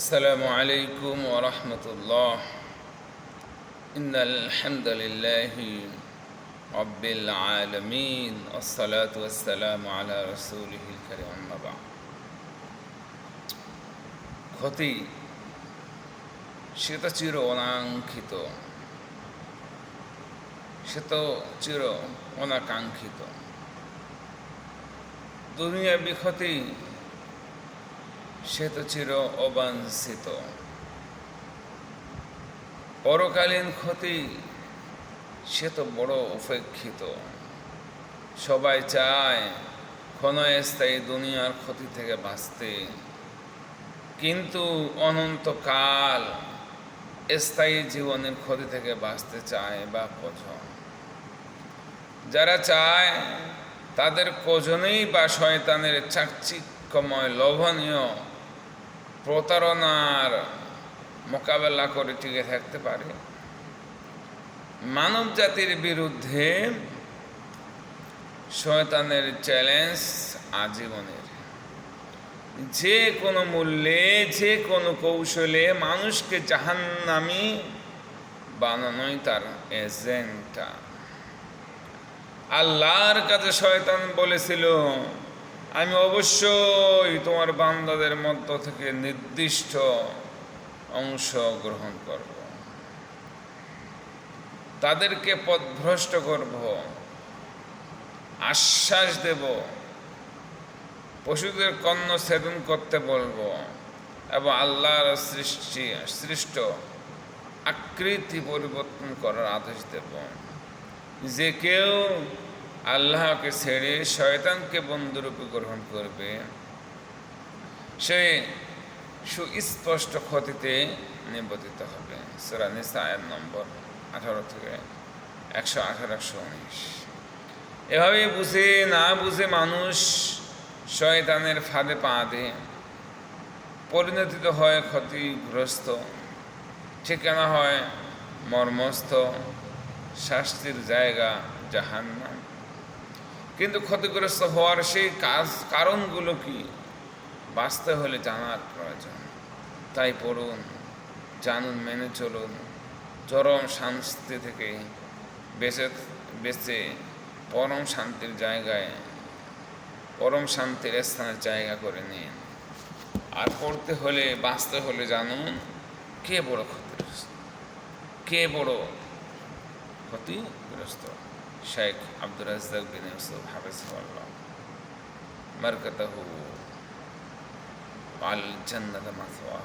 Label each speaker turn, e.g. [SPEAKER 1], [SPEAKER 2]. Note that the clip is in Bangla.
[SPEAKER 1] আসসালামু আলাইকুম ওয়া রাহমাতুল্লাহ। ইন্নাল হামদুলিল্লাহি রাব্বিল আলামিন ওয়াসসালাতু ওয়াসসালামু আলা রাসূলিহিল কারীম, আম্মা বা'দ। ক্ষতি সে তো চির অনাকাঙ্ক্ষিত, দুনিয়াবী ক্ষতি সে তো চির অবাঞ্ছিত, পরকালীন ক্ষতি সে তো বড় উপেক্ষিত। সবাই চায় ক্ষণস্থায়ী দুনিয়ার ক্ষতি থেকে বাঁচতে, কিন্তু অনন্তকাল স্থায়ী জীবনের ক্ষতি থেকে বাঁচতে চায় বা কজন? যারা চায় তাদের কজনেই বা শয়তানের চাকচিক্যময় লোভনীয় প্রতারণার মোকাবেলা করে টিকে থাকতে পারে? মানব জাতির বিরুদ্ধে শয়তানের চ্যালেঞ্জ আজীবনের। যে কোনো মূল্যে, যে কোনো কৌশলে মানুষকে জাহান্নামী বানানোই তার এজেন্ডা। আল্লাহর কাছে শয়তান বলেছিল, আমি অবশ্যই তোমার বান্দাদের মধ্য থেকে নির্দিষ্ট অংশ গ্রহণ করব, তাদেরকে পথভ্রষ্ট করব, আশ্বাস দেব, পশুদের কর্ণ ছেদন করতে বলবো এবং আল্লাহর সৃষ্ট আকৃতি পরিবর্তন করার আদেশ দেব। যে কেউ আল্লাহকে ছেড়ে শয়তানকে বন্ধুরূপে গ্রহণ করবে, সে সুস্পষ্ট ক্ষতিতে নিবদ্ধিত হবে। সূরা নিসা আয়াত নম্বর 18 থেকে 118, 119। এভাবে বুঝে না বুঝে মানুষ শয়তানের ফাঁদে পা দেয়, পরিণত হয় ক্ষতিগ্রস্ত, ঠিকানা হয় মর্মস্থ, শাস্তির জায়গা জাহান্নাম। কিন্তু ক্ষতিগ্রস্ত হওয়ার সেই কারণগুলো কি বাঁচতে হলে জানার প্রয়োজন। তাই পড়ুন, জানুন, মেনে চলুন, চরম শান্তি থেকে বেঁচে পরম শান্তির স্থানের জায়গা করে নিন। আর পড়তে হলে, বাঁচতে হলে জানুন কে বড় ক্ষতিগ্রস্ত। শেখ আব্দুর রাজ্জাক বিন ইউসুফ হাফিজাহুল্লাহ, বারাকাতুহু আল জান্নাত মাসওয়া।